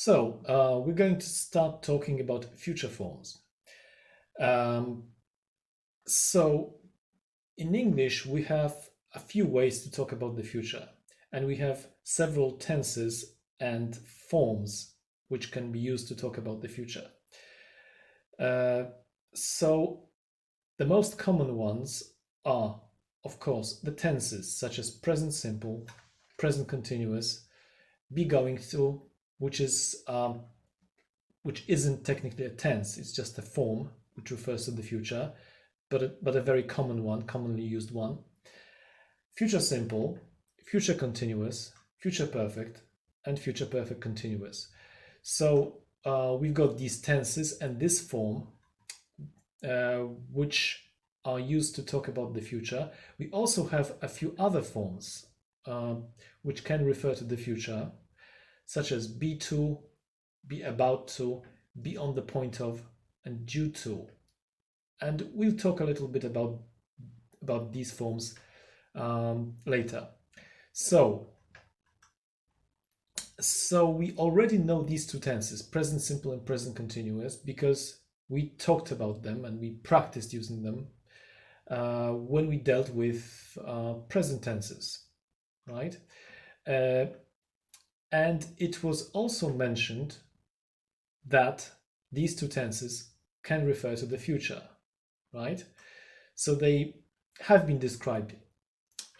We're going to start talking about future forms. Um, so, in English, we have a few ways to talk about the future, and we have several tenses and forms which can be used to talk about the future. Uh, so, the most common ones are, of course, the tenses such as present simple, present continuous, be going to, which is which isn't technically a tense, it's just a form which refers to the future, but a very common one, commonly used one. Future simple, future continuous, future perfect, and future perfect continuous. So we've got these tenses and this form, which are used to talk about the future. We also have a few other forms which can refer to the future, such as be to, be about to, be on the point of, and due to. And we'll talk a little bit about these forms later. So we already know these two tenses, present simple and present continuous, because we talked about them and we practiced using them when we dealt with present tenses, right? And it was also mentioned that these two tenses can refer to the future, right? So they have been described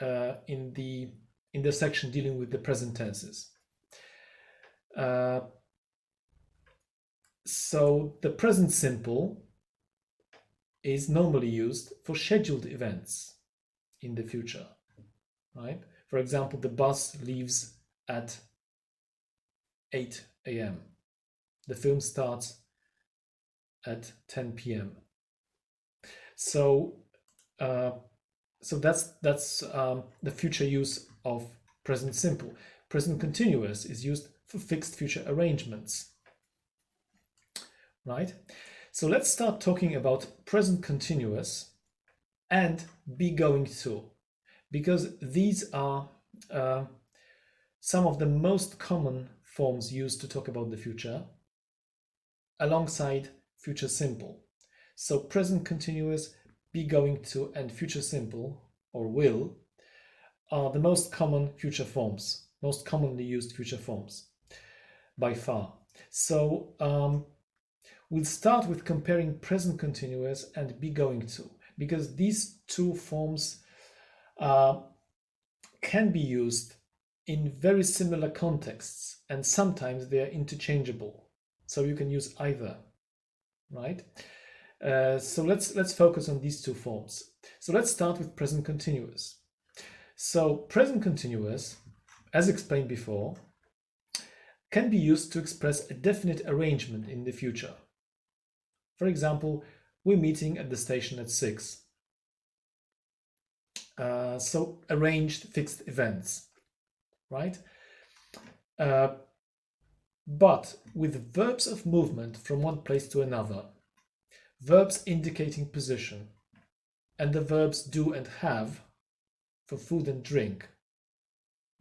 in the section dealing with the present tenses. So the present simple is normally used for scheduled events in the future, right? For example, the bus leaves at 8 a.m. The film starts at 10 p.m. So that's the future use of present simple. Present continuous is used for fixed future arrangements, right? So let's start talking about present continuous and be going to, because these are some of the most common forms used to talk about the future alongside future simple. So present continuous, be going to, and future simple or will are the most common future forms, most commonly used future forms by far. So we'll start with comparing present continuous and be going to, because these two forms can be used in very similar contexts, and sometimes they are interchangeable. So you can use either, right? So let's focus on these two forms. So let's start with present continuous. So present continuous, as explained before, can be used to express a definite arrangement in the future. For example, we're meeting at the station at 6. So arranged fixed events, right? But with verbs of movement from one place to another, verbs indicating position, and the verbs do and have for food and drink,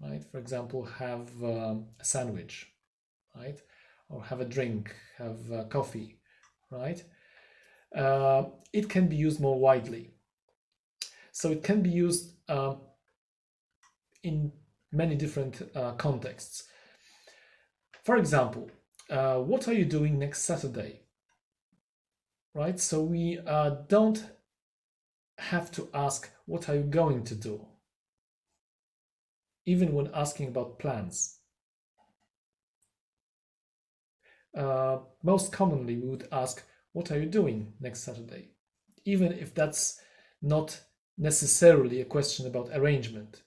right? For example, have a sandwich, right? Or have a drink, have coffee, right? It can be used more widely. So it can be used in many different contexts. For example, what are you doing next Saturday? Right? So we don't have to ask, what are you going to do? Even when asking about plans. Most commonly, we would ask, what are you doing next Saturday? Even if that's not necessarily a question about arrangement,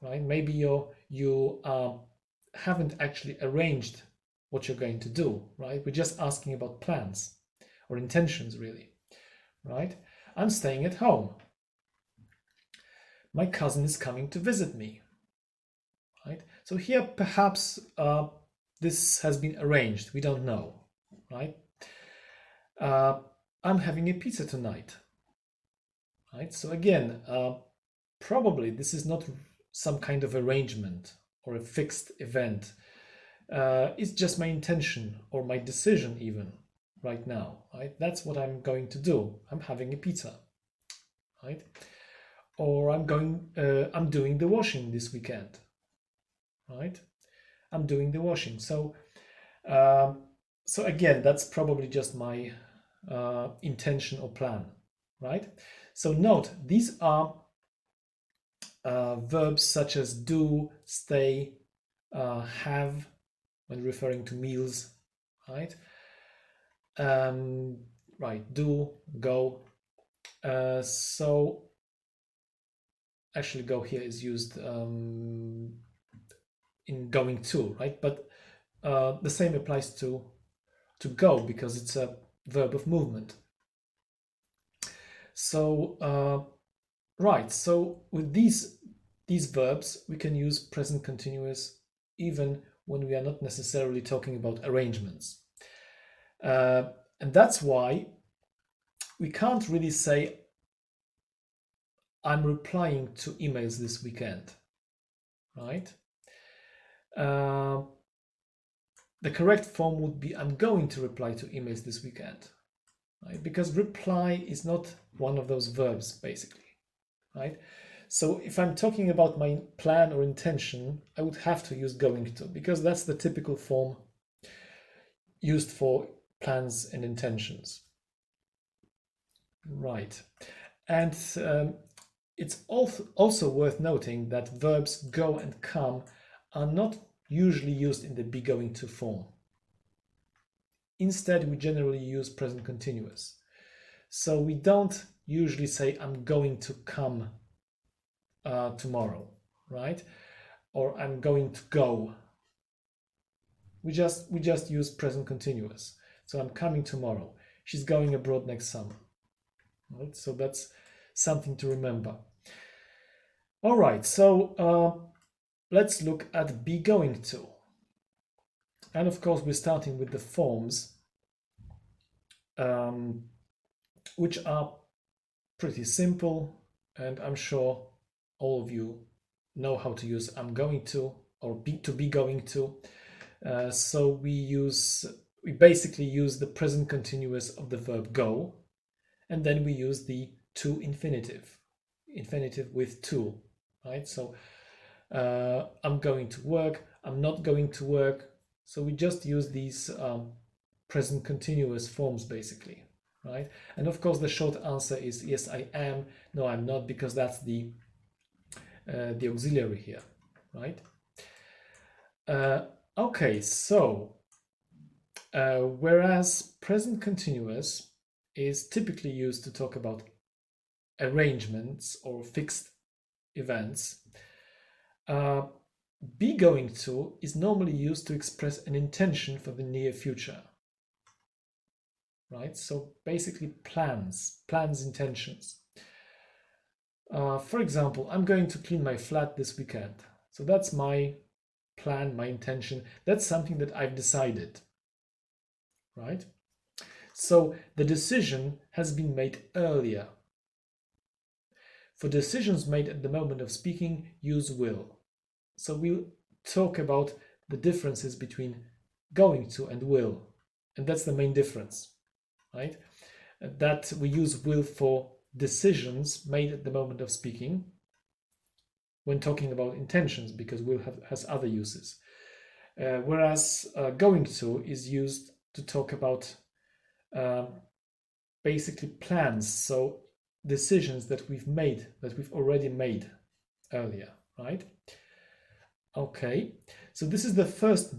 right? Maybe you haven't actually arranged what you're going to do, right? We're just asking about plans or intentions, really, right? I'm staying at home. My cousin is coming to visit me, right? So here, perhaps this has been arranged. We don't know, right? I'm having a pizza tonight, right? So again, probably this is not some kind of arrangement or a fixed event. It's just my intention or my decision even right now, right? That's what I'm going to do. I'm having a pizza, right? Or I'm doing the washing this weekend, right? I'm doing the washing. So again, that's probably just my intention or plan, right? So note, these are verbs such as do, stay, have, when referring to meals, right? Right, do, go. So actually go here is used in going to, right? But the same applies to go because it's a verb of movement. So right, so with these verbs we can use present continuous even when we are not necessarily talking about arrangements, and that's why we can't really say I'm replying to emails this weekend, right? The correct form would be I'm going to reply to emails this weekend, right? Because reply is not one of those verbs, basically, right? So if I'm talking about my plan or intention, I would have to use going to, because that's the typical form used for plans and intentions. Right. And it's also worth noting that verbs go and come are not usually used in the be going to form. Instead, we generally use present continuous. So we don't usually say I'm going to come tomorrow, right? Or I'm going to go. We just use present continuous. So I'm coming tomorrow. She's going abroad next summer. Right? So that's something to remember. All right, so let's look at be going to. And of course, we're starting with the forms, which are pretty simple, and I'm sure all of you know how to use I'm going to or be going to. So we basically use the present continuous of the verb go, and then we use the to infinitive with to, right? So I'm going to work, I'm not going to work. So we just use these present continuous forms basically, right? And of course the short answer is yes I am, no I'm not, because that's the auxiliary here, right? Okay, so whereas present continuous is typically used to talk about arrangements or fixed events, be going to is normally used to express an intention for the near future, right? So basically plans, intentions. For example, I'm going to clean my flat this weekend. So that's my plan, my intention. That's something that I've decided, right? So the decision has been made earlier. For decisions made at the moment of speaking, use will. So we'll talk about the differences between going to and will. And that's the main difference, right? That we use will for decisions made at the moment of speaking when talking about intentions, because will has other uses. Whereas going to is used to talk about basically plans, so decisions that we've already made earlier, right? Okay, so this is the first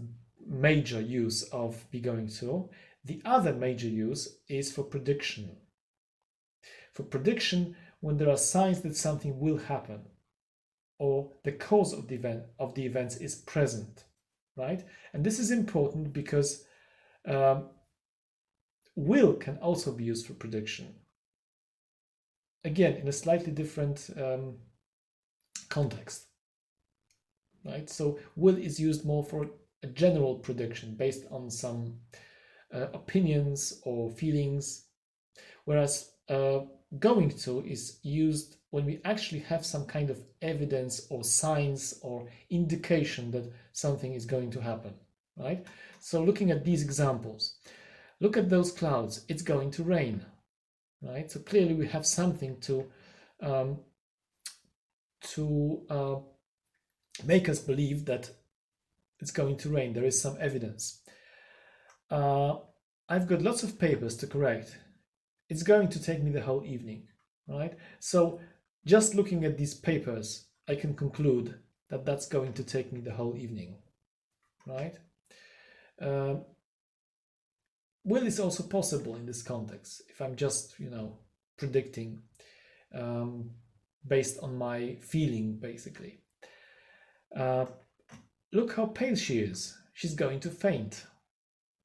major use of be going to. The other major use is for prediction. For prediction, when there are signs that something will happen or the cause of the events is present, right? And this is important because will can also be used for prediction. Again, in a slightly different context, right? So will is used more for a general prediction based on some opinions or feelings, whereas going to is used when we actually have some kind of evidence or signs or indication that something is going to happen, right? So looking at these examples, look at those clouds, it's going to rain, right? So clearly we have something um, to make us believe that it's going to rain. There is some evidence. I've got lots of papers to correct. It's going to take me the whole evening, right? So just looking at these papers, I can conclude that that's going to take me the whole evening, right? Will is also possible in this context if I'm just, predicting based on my feeling, basically. Look how pale she is. She's going to faint,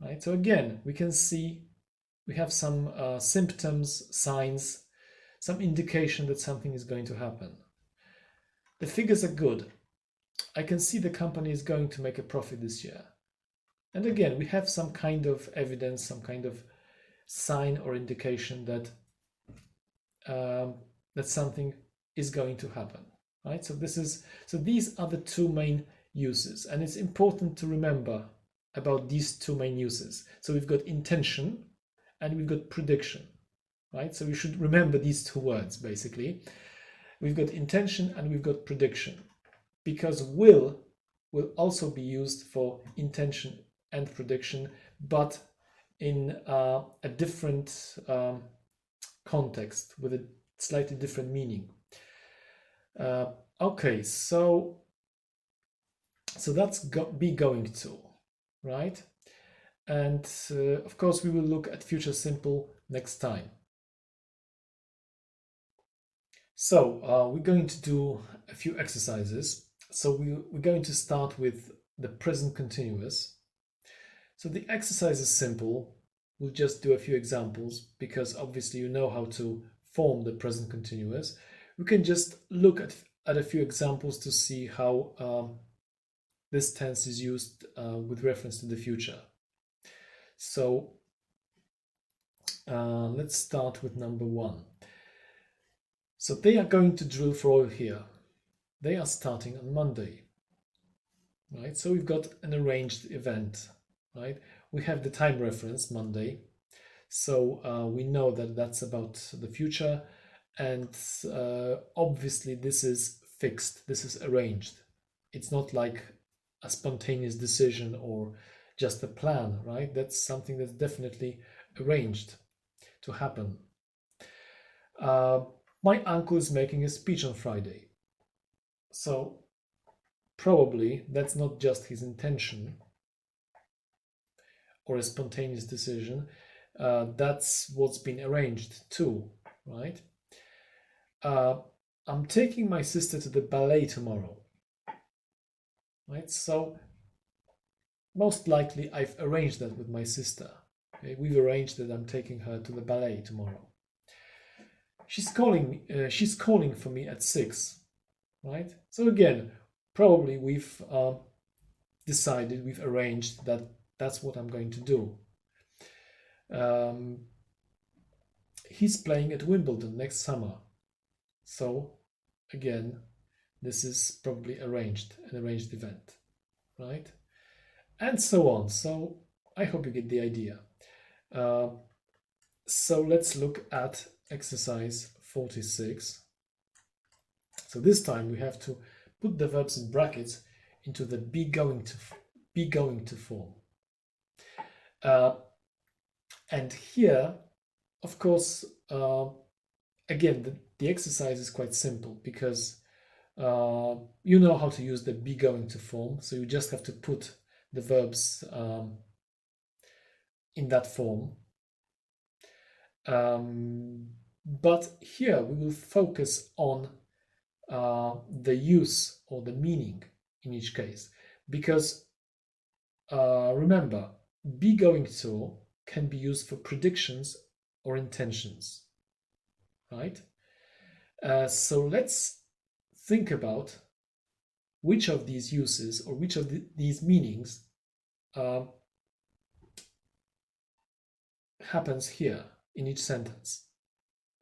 right? So again, we can see we have some symptoms, signs, some indication that something is going to happen. The figures are good. I can see the company is going to make a profit this year. And again, we have some kind of evidence, some kind of sign or indication that that something is going to happen, right? So these are the two main uses, and it's important to remember about these two main uses. So we've got intention and we've got prediction, right? So we should remember these two words basically. We've got intention and we've got prediction, because will also be used for intention and prediction, but in a different context with a slightly different meaning. Okay, so that's be going to, right? And of course we will look at future simple next time. So we're going to do a few exercises. So we're going to start with the present continuous. So the exercise is simple. We'll just do a few examples because obviously you know how to form the present continuous. We can just look at a few examples to see how this tense is used with reference to the future. So let's start with number 1. So they are going to drill for oil here. They are starting on Monday, right? So we've got an arranged event, right? We have the time reference, Monday. So we know that that's about the future. And obviously this is fixed, this is arranged. It's not like a spontaneous decision or just a plan, right? That's something that's definitely arranged to happen. My uncle is making a speech on Friday. So probably that's not just his intention or a spontaneous decision. That's what's been arranged too, right? I'm taking my sister to the ballet tomorrow, right? So most likely I've arranged that with my sister. Okay? We've arranged that I'm taking her to the ballet tomorrow. She's calling for me at 6, right? So again, probably we've decided, we've arranged that that's what I'm going to do. He's playing at Wimbledon next summer. So again, this is probably an arranged event, right? And so on. So I hope you get the idea. So let's look at exercise 46. So this time we have to put the verbs in brackets into the be going to form. And here, of course, again, the exercise is quite simple because you know how to use the be going to form. So you just have to put the verbs in that form. But here we will focus on the use or the meaning in each case, because remember, be going to can be used for predictions or intentions, right? So let's think about which of these uses or which of these meanings happens here in each sentence,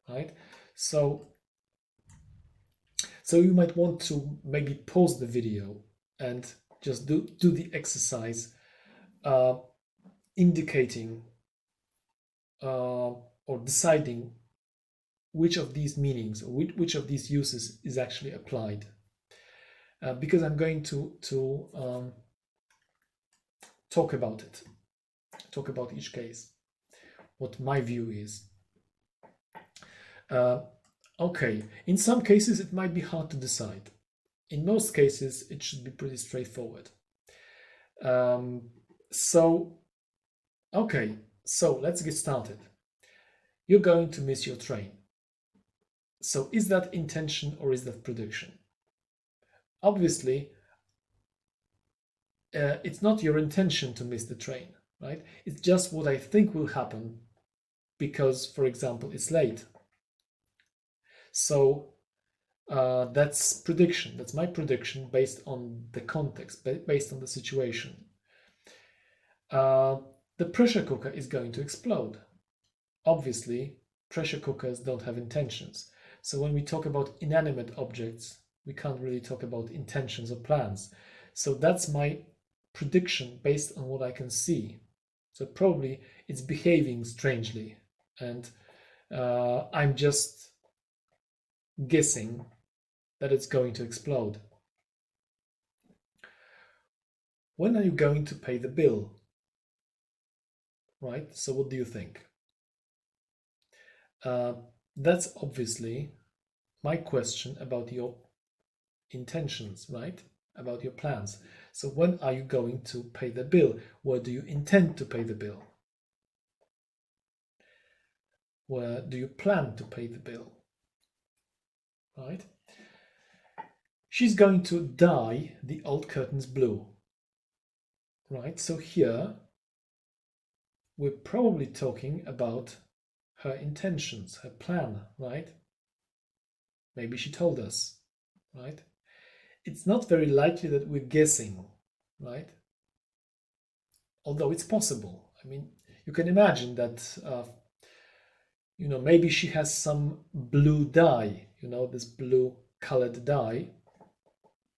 right? So you might want to maybe pause the video and just do the exercise indicating or deciding which of these meanings or which of these uses is actually applied. Because I'm going to talk about it, talk about each case, what my view is. Okay, in some cases it might be hard to decide. In most cases it should be pretty straightforward. Okay, so let's get started. You're going to miss your train. So is that intention or is that prediction? Obviously, it's not your intention to miss the train, right? It's just what I think will happen because, for example, it's late. So that's prediction. That's my prediction based on the context, based on the situation. The pressure cooker is going to explode. Obviously, pressure cookers don't have intentions. So when we talk about inanimate objects, we can't really talk about intentions or plans. So that's my prediction based on what I can see. So probably it's behaving strangely, and I'm just guessing that it's going to explode. When are you going to pay the bill? Right? So what do you think? That's obviously my question about your intentions, right? About your plans. So when are you going to pay the bill? Where do you intend to pay the bill? Where do you plan to pay the bill? Right? She's going to dye the old curtains blue. Right? So here we're probably talking about her intentions, her plan, right? Maybe she told us, right? It's not very likely that we're guessing, right? Although it's possible. I mean, you can imagine that, maybe she has some blue dye, this blue colored dye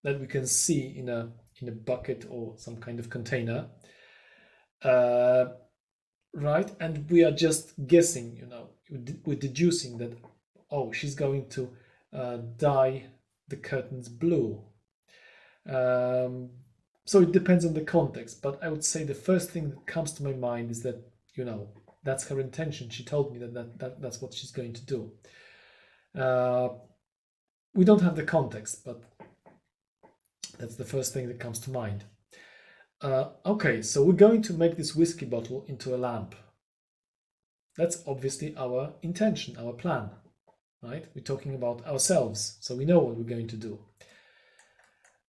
that we can see in a bucket or some kind of container, right? And we are just guessing, we're deducing that, oh, she's going to dye the curtains blue. So it depends on the context, but I would say the first thing that comes to my mind is that, that's her intention. She told me that's what she's going to do. We don't have the context, but that's the first thing that comes to mind. Okay, so we're going to make this whiskey bottle into a lamp. That's obviously our intention, our plan, right? We're talking about ourselves, so we know what we're going to do.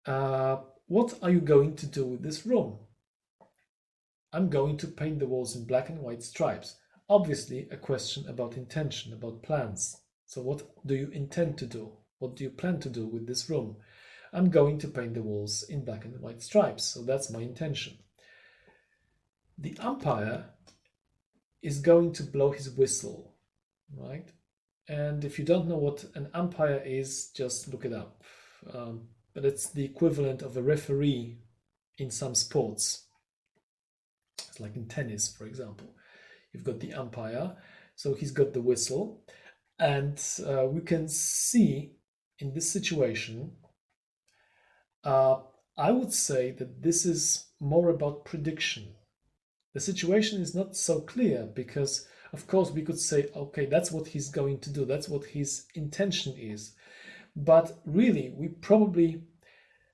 What are you going to do with this room? I'm going to paint the walls in black and white stripes. Obviously, a question about intention, about plans. So what do you intend to do? What do you plan to do with this room? I'm going to paint the walls in black and white stripes. So that's my intention. The umpire is going to blow his whistle, right? And if you don't know what an umpire is, just look it up. But it's the equivalent of a referee in some sports. It's like in tennis, for example. You've got the umpire, so he's got the whistle. And we can see in this situation, I would say that this is more about prediction. The situation is not so clear because, of course, we could say, okay, that's what he's going to do. That's what his intention is. But really,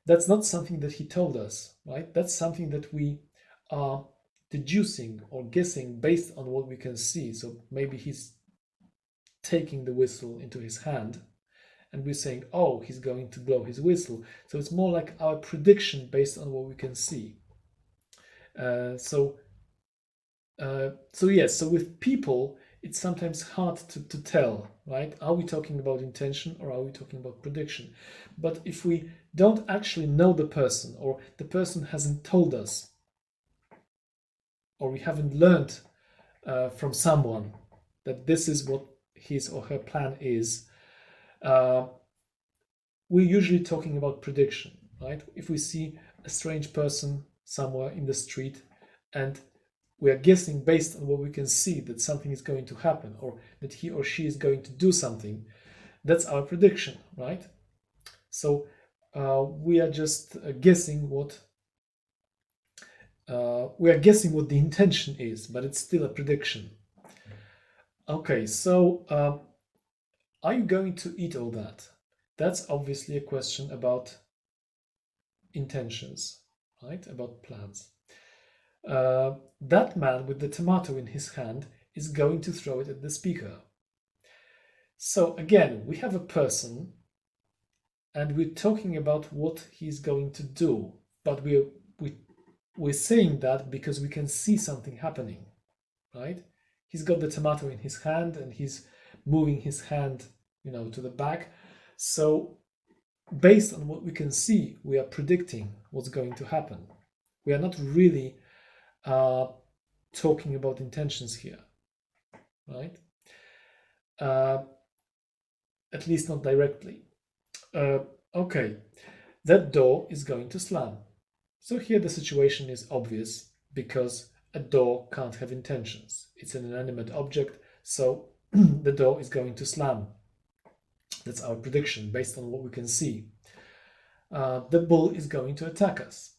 that's not something that he told us, right? That's something that we are deducing or guessing based on what we can see. So maybe he's taking the whistle into his hand and we're saying, oh, he's going to blow his whistle. So it's more like our prediction based on what we can see. So with people, it's sometimes hard to tell, right? Are we talking about intention or are we talking about prediction? But if we don't actually know the person, or the person hasn't told us, or we haven't learned from someone that this is what his or her plan is, we're usually talking about prediction, right? If we see a strange person somewhere in the street and we are guessing based on what we can see that something is going to happen or that he or she is going to do something. That's our prediction, right? So we are just guessing what the intention is, but it's still a prediction. Okay, so are you going to eat all that? That's obviously a question about intentions, right? About plans. That man with the tomato in his hand is going to throw it at the speaker. So again, we have a person and we're talking about what he's going to do, but we're saying that because we can see something happening, right? He's got the tomato in his hand and he's moving his hand, to the back. So based on what we can see, we are predicting what's going to happen. We are not really talking about intentions here, right? At least not directly. Okay, that door is going to slam. So here the situation is obvious because a door can't have intentions. It's an inanimate object, so the door is going to slam. That's our prediction based on what we can see. The bull is going to attack us.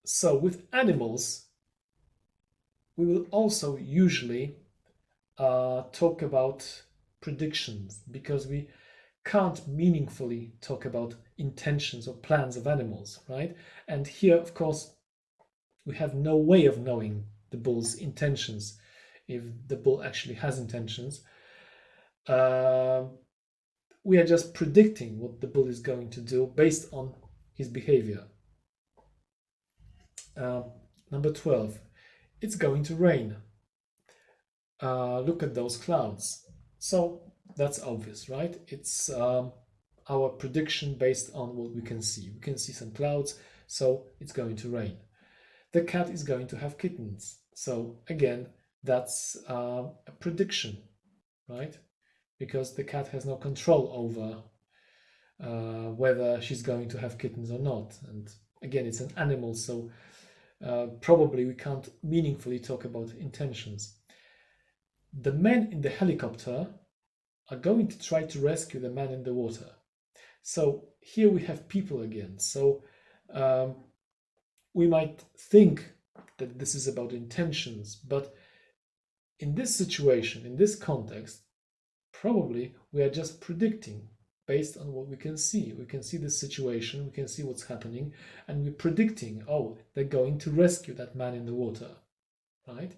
So with animals, we will also usually talk about predictions because we can't meaningfully talk about intentions or plans of animals, right? And here, of course, we have no way of knowing the bull's intentions, if the bull actually has intentions. We are just predicting what the bull is going to do based on his behavior. Number 12, it's going to rain. Look at those clouds. So that's obvious, right? It's our prediction based on what we can see. We can see some clouds, so it's going to rain. The cat is going to have kittens. So again, that's a prediction, right? Because the cat has no control over whether she's going to have kittens or not. And again, it's an animal, so probably we can't meaningfully talk about intentions. The men in the helicopter are going to try to rescue the man in the water. So here we have people again. So we might think that this is about intentions, but in this situation, in this context, probably we are just predicting based on what we can see. We can see the situation, we can see what's happening, and we're predicting, oh, they're going to rescue that man in the water, right?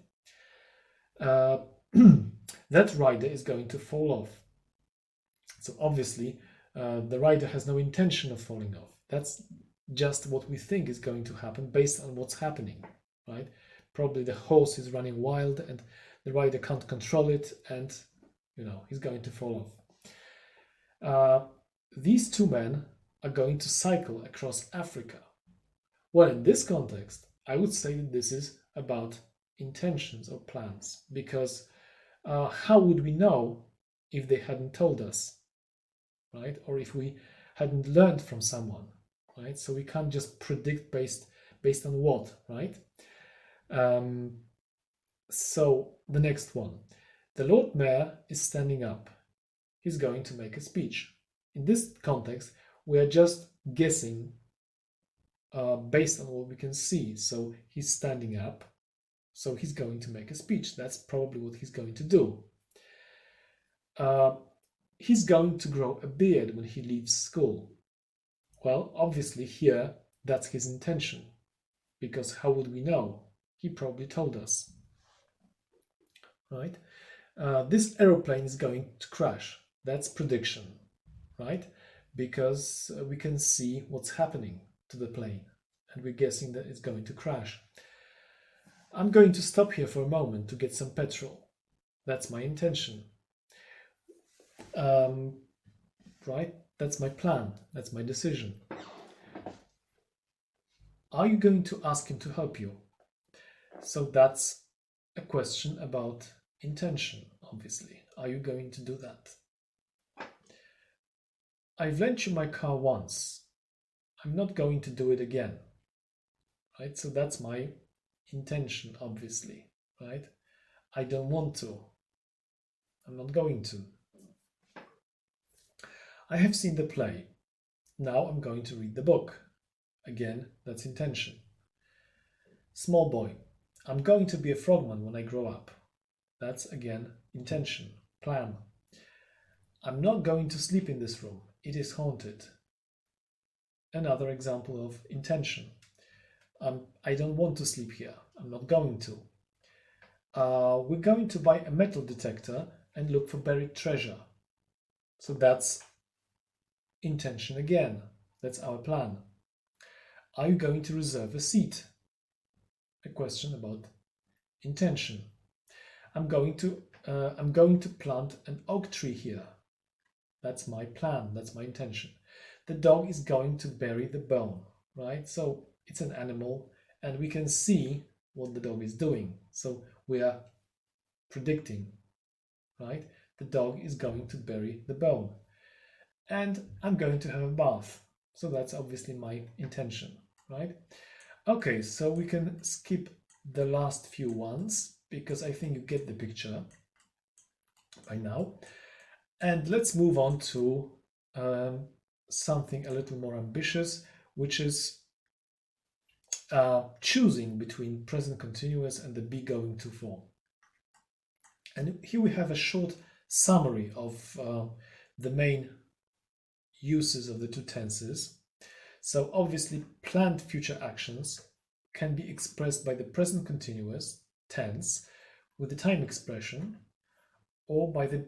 That rider is going to fall off. So obviously, the rider has no intention of falling off. That's just what we think is going to happen based on what's happening, right? Probably the horse is running wild and the rider can't control it, and he's going to fall off. These two men are going to cycle across Africa. Well, in this context, I would say that this is about intentions or plans, because how would we know if they hadn't told us, right? Or if we hadn't learned from someone, right? So we can't just predict based on what, right? So the next one, the Lord Mayor is standing up. He's going to make a speech. In this context, we are just guessing based on what we can see. So he's standing up, so he's going to make a speech. That's probably what he's going to do. He's going to grow a beard when he leaves school. Well, obviously here, that's his intention, because how would we know? He probably told us, right? This aeroplane is going to crash. That's prediction, right? Because we can see what's happening to the plane, and we're guessing that it's going to crash. I'm going to stop here for a moment to get some petrol. That's my intention. Right? That's my plan. That's my decision. Are you going to ask him to help you? So that's a question about intention, obviously. Are you going to do that? I've lent you my car once. I'm not going to do it again. Right? So that's my intention, obviously, right? I don't want to. I'm not going to. I have seen the play. Now I'm going to read the book. Again, that's intention. Small boy. I'm going to be a frogman when I grow up. That's again intention, plan. I'm not going to sleep in this room. It is haunted. Another example of intention. I don't want to sleep here. I'm not going to. We're going to buy a metal detector and look for buried treasure. So that's intention again. That's our plan. Are you going to reserve a seat? A question about intention. I'm going to plant an oak tree here. That's my plan. That's my intention. The dog is going to bury the bone, right? So it's an animal and we can see what the dog is doing. So we are predicting, right? The dog is going to bury the bone. And I'm going to have a bath. So that's obviously my intention, right? Okay, so we can skip the last few ones because I think you get the picture by now. And let's move on to something a little more ambitious, which is choosing between present continuous and the be going to form. And here we have a short summary of the main uses of the two tenses. So obviously planned future actions can be expressed by the present continuous tense with the time expression, or by the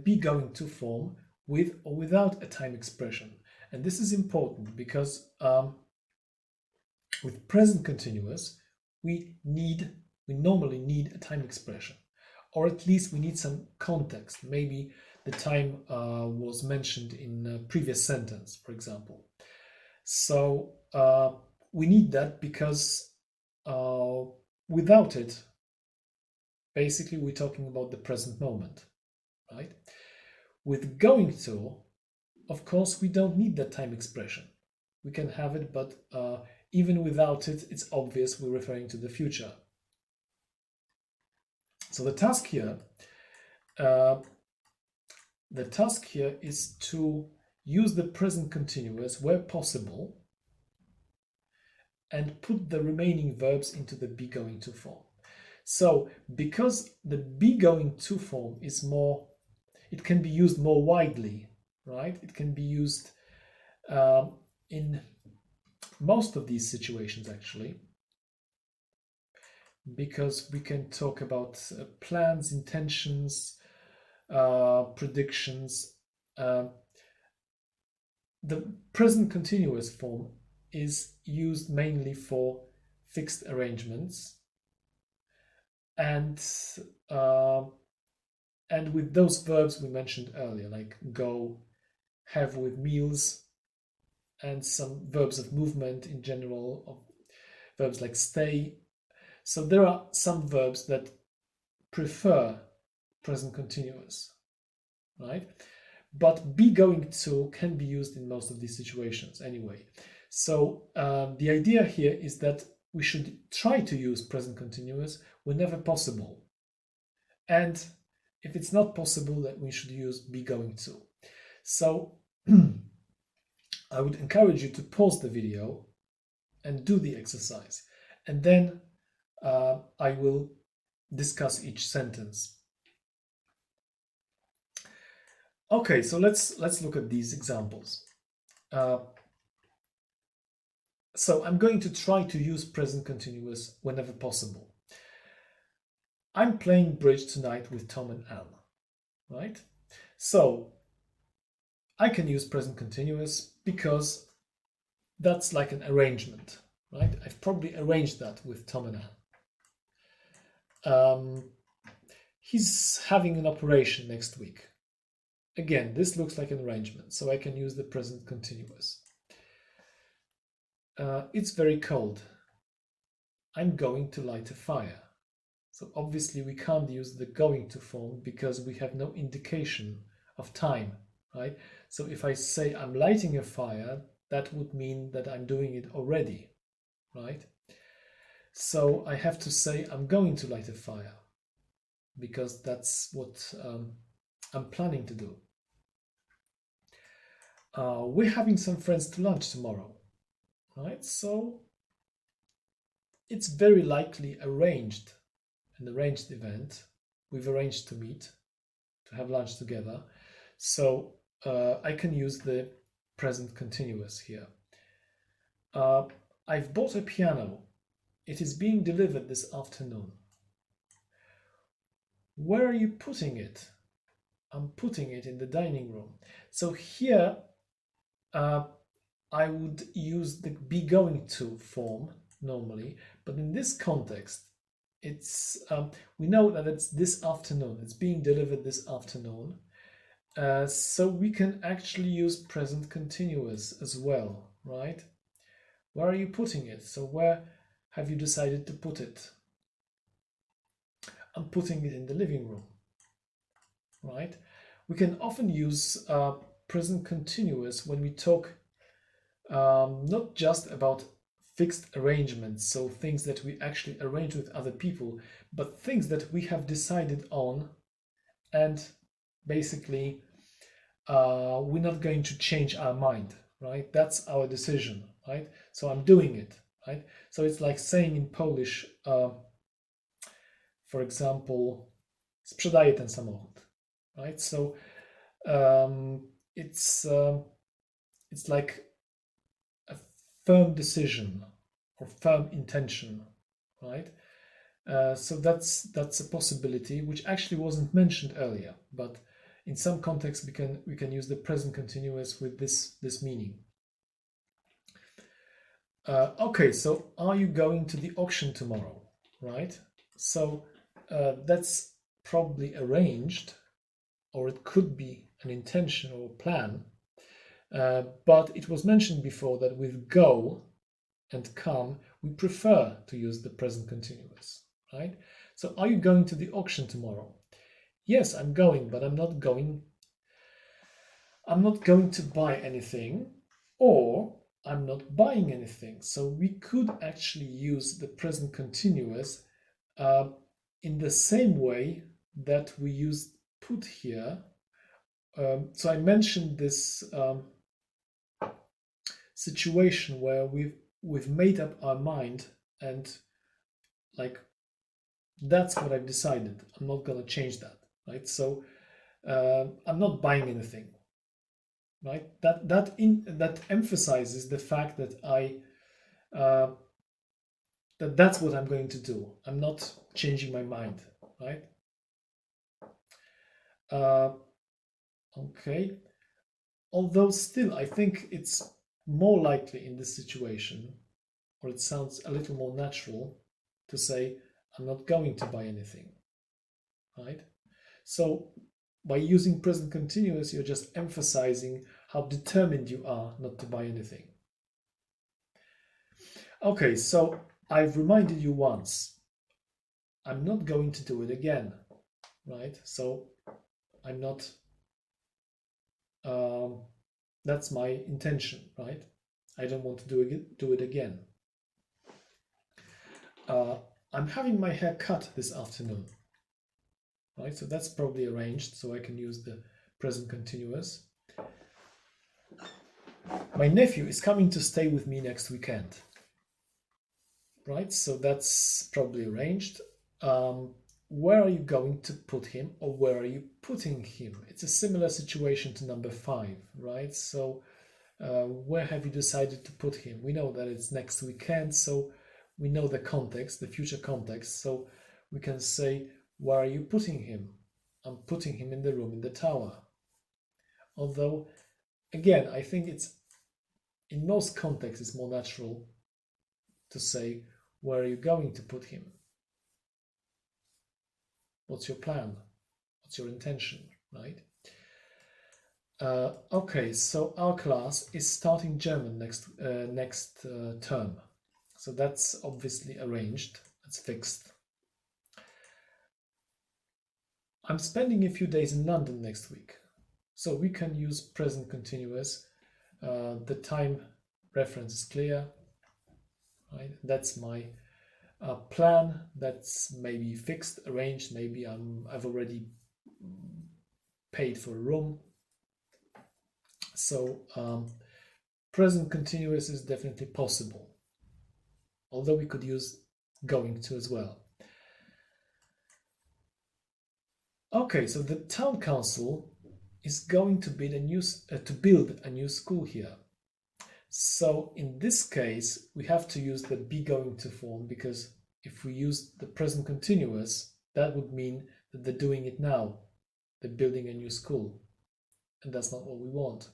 be going to form with or without a time expression. And this is important because with present continuous we normally need a time expression, or at least we need some context. Maybe the time was mentioned in a previous sentence, for example. So we need that because without it, basically we're talking about the present moment, right? With going to, of course, we don't need that time expression. We can have it, but even without it, it's obvious we're referring to the future. So the task here is to use the present continuous where possible and put the remaining verbs into the be going to form. So because the be going to form is more, it can be used more widely, right? It can be used in most of these situations actually, because we can talk about plans, intentions, predictions. The present continuous form is used mainly for fixed arrangements, and with those verbs we mentioned earlier, like go, have with meals, and some verbs of movement in general, of verbs like stay. So there are some verbs that prefer present continuous, right? But be going to can be used in most of these situations anyway. So the idea here is that we should try to use present continuous whenever possible. And if it's not possible, that we should use be going to. So I would encourage you to pause the video and do the exercise. And then I will discuss each sentence. Okay, so let's look at these examples. So I'm going to try to use present continuous whenever possible. I'm playing bridge tonight with Tom and Anne, right? So I can use present continuous because that's like an arrangement, right? I've probably arranged that with Tom and Anne. He's having an operation next week. Again, this looks like an arrangement, so I can use the present continuous. It's very cold. I'm going to light a fire. So obviously we can't use the going to form because we have no indication of time, right? So if I say I'm lighting a fire, that would mean that I'm doing it already, right? So I have to say I'm going to light a fire because that's what I'm planning to do. We're having some friends to lunch tomorrow, right? So it's very likely an arranged event. We've arranged to meet, to have lunch together. So I can use the present continuous here. I've bought a piano. It is being delivered this afternoon. Where are you putting it? I'm putting it in the dining room. So here I would use the be going to form normally, but in this context, it's we know that it's this afternoon. It's being delivered this afternoon. So we can actually use present continuous as well, right? Where are you putting it? So where have you decided to put it? I'm putting it in the living room, right? We can often use present continuous when we talk not just about fixed arrangements, so things that we actually arrange with other people, but things that we have decided on, and basically we're not going to change our mind, right? That's our decision, right? So I'm doing it, right? So it's like saying in Polish, for example, sprzedaję ten samochód, right? So it's like a firm decision or firm intention, right? So that's a possibility which actually wasn't mentioned earlier, but in some contexts we can use the present continuous with this meaning. Okay, so are you going to the auction tomorrow, right? So that's probably arranged, or it could be an intention or a plan. But it was mentioned before that with go and come, we prefer to use the present continuous, right? So are you going to the auction tomorrow? Yes, I'm going, but I'm not going to buy anything, or I'm not buying anything. So we could actually use the present continuous in the same way that we use put here. So I mentioned this situation where we've made up our mind, and like that's what I've decided. I'm not gonna change that, right? So I'm not buying anything, right? That emphasizes the fact that that's what I'm going to do. I'm not changing my mind, right? Okay. Although still, I think it's more likely in this situation, or it sounds a little more natural to say, I'm not going to buy anything, right? So by using present continuous, you're just emphasizing how determined you are not to buy anything. Okay, so I've reminded you once. I'm not going to do it again, right? So I'm not, that's my intention, right? I don't want to do it again. I'm having my hair cut this afternoon, right? So that's probably arranged, so I can use the present continuous. My nephew is coming to stay with me next weekend, right? So that's probably arranged. Where are you going to put him, or where are you putting him? It's a similar situation to number 5, right? So where have you decided to put him? We know that it's next weekend, so we know the context, the future context. So we can say, where are you putting him? I'm putting him in the room in the tower. Although, again, I think it's in most contexts it's more natural to say, where are you going to put him? What's your plan? What's your intention, right? Okay, so our class is starting German next term. So that's obviously arranged, that's fixed. I'm spending a few days in London next week. So we can use present continuous. The time reference is clear, right? That's my a plan that's maybe fixed, arranged. Maybe I've already paid for a room. So present continuous is definitely possible, although we could use going to as well. Okay, so the town council is going to build a new school here. So in this case, we have to use the be going to form, because if we use the present continuous, that would mean that they're doing it now. They're building a new school, and that's not what we want.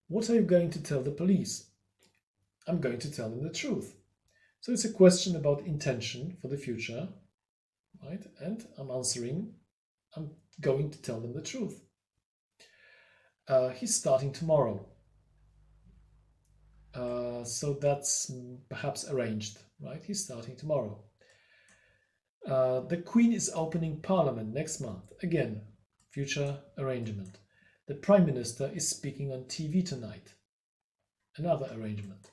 What are you going to tell the police? I'm going to tell them the truth. So it's a question about intention for the future, right? And I'm answering, I'm going to tell them the truth. He's starting tomorrow. So that's perhaps arranged, right? He's starting tomorrow. The Queen is opening Parliament next month. Again, future arrangement. The Prime Minister is speaking on TV tonight. Another arrangement.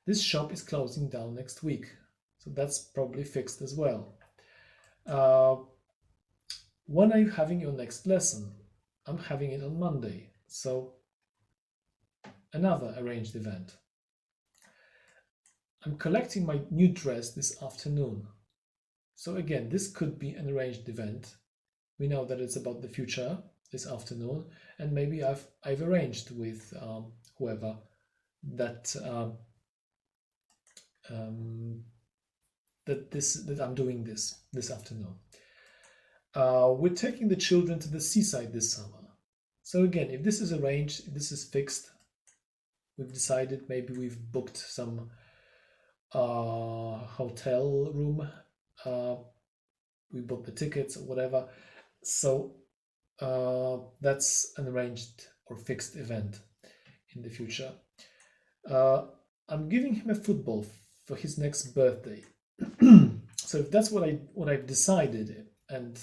This shop is closing down next week. So that's probably fixed as well. When are you having your next lesson? I'm having it on Monday. So another arranged event. I'm collecting my new dress this afternoon. So again, this could be an arranged event. We know that it's about the future this afternoon, and maybe I've arranged with whoever that that I'm doing this afternoon. We're taking the children to the seaside this summer. So again, if this is arranged, if this is fixed, we've decided, maybe we've booked some hotel room, we booked the tickets or whatever. So that's an arranged or fixed event in the future. I'm giving him a football for his next birthday. So if that's what I've decided, and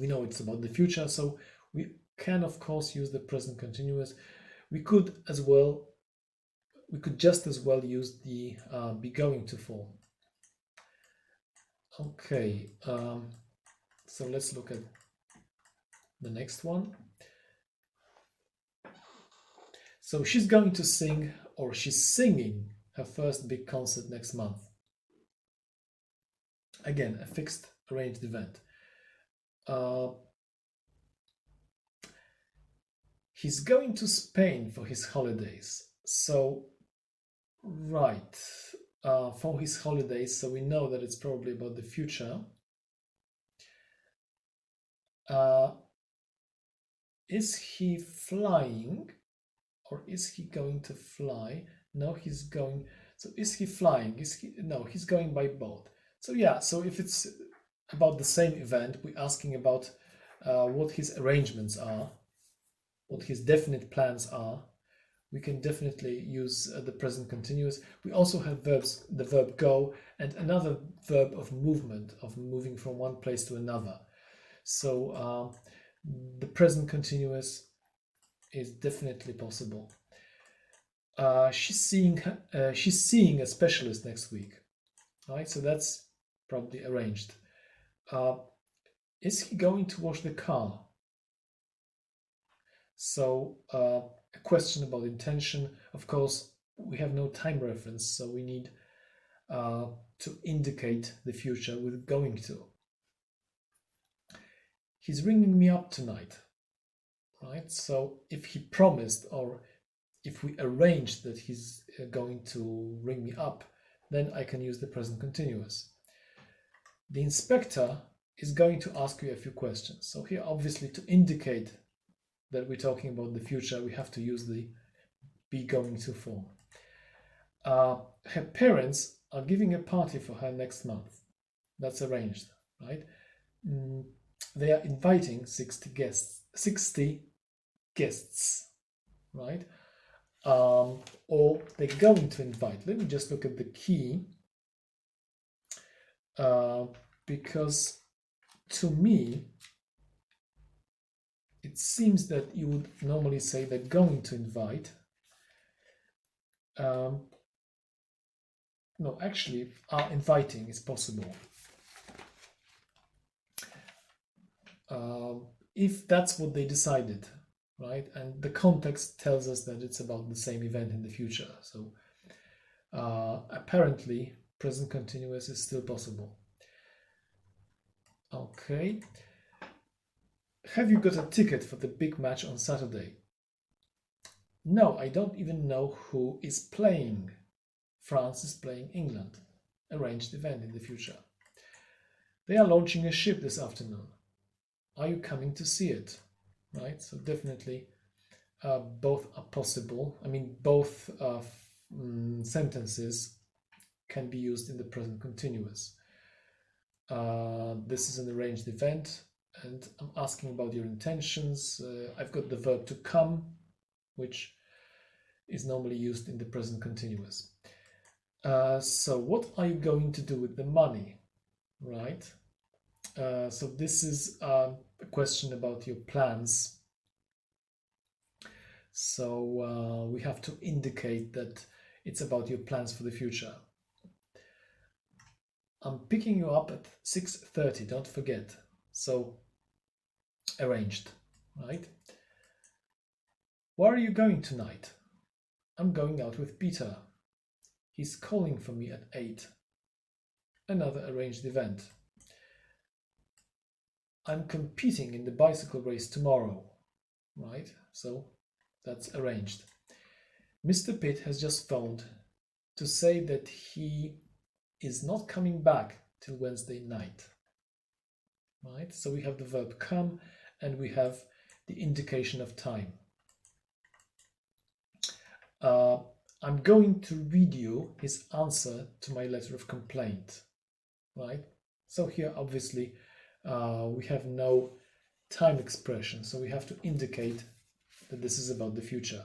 we know it's about the future, so we can of course use the present continuous. We could just as well use the be going to form. Okay, so let's look at the next one. So she's going to sing, or she's singing her first big concert next month. Again, a fixed arranged event. He's going to Spain for his holidays. So, right, for his holidays, so we know that it's probably about the future. Is he flying, or is he going to fly? No, he's going. So is he flying? No, he's going by boat. So yeah, so if it's about the same event, we're asking about what his arrangements are, what his definite plans are. We can definitely use the present continuous. We also have verbs, the verb go, and another verb of movement, of moving from one place to another. So the present continuous is definitely possible. She's seeing a specialist next week, right? So that's probably arranged. Is he going to wash the car? So a question about intention. Of course, we have no time reference, so we need to indicate the future with going to. He's ringing me up tonight, right? So if he promised, or if we arranged that he's going to ring me up, then I can use the present continuous. The inspector is going to ask you a few questions. So here, obviously, to indicate that we're talking about the future, we have to use the be going to form. Her parents are giving a party for her next month. That's arranged, right? They are inviting 60 guests, right? Or they're going to invite. Let me just look at the key, because to me it seems that you would normally say they're going to invite, no, actually, are inviting is possible. If that's what they decided, right? And the context tells us that it's about the same event in the future. So apparently, present continuous is still possible. Okay. Have you got a ticket for the big match on Saturday? No, I don't even know who is playing. France is playing England. Arranged event in the future. They are launching a ship this afternoon. Are you coming to see it? Right, so definitely both are possible. I mean, both sentences can be used in the present continuous. This is an arranged event, and I'm asking about your intentions. I've got the verb to come, which is normally used in the present continuous. So what are you going to do with the money, right? So this is a question about your plans. So we have to indicate that it's about your plans for the future. I'm picking you up at 6:30, don't forget. So arranged, right? Where are you going tonight? I'm going out with Peter. He's calling for me at 8. Another arranged event. I'm competing in the bicycle race tomorrow, right? So that's arranged. Mr. Pitt has just phoned to say that he is not coming back till Wednesday night, right? So we have the verb come and we have the indication of time. I'm going to read you his answer to my letter of complaint, right? So here, obviously, we have no time expression, so we have to indicate that this is about the future.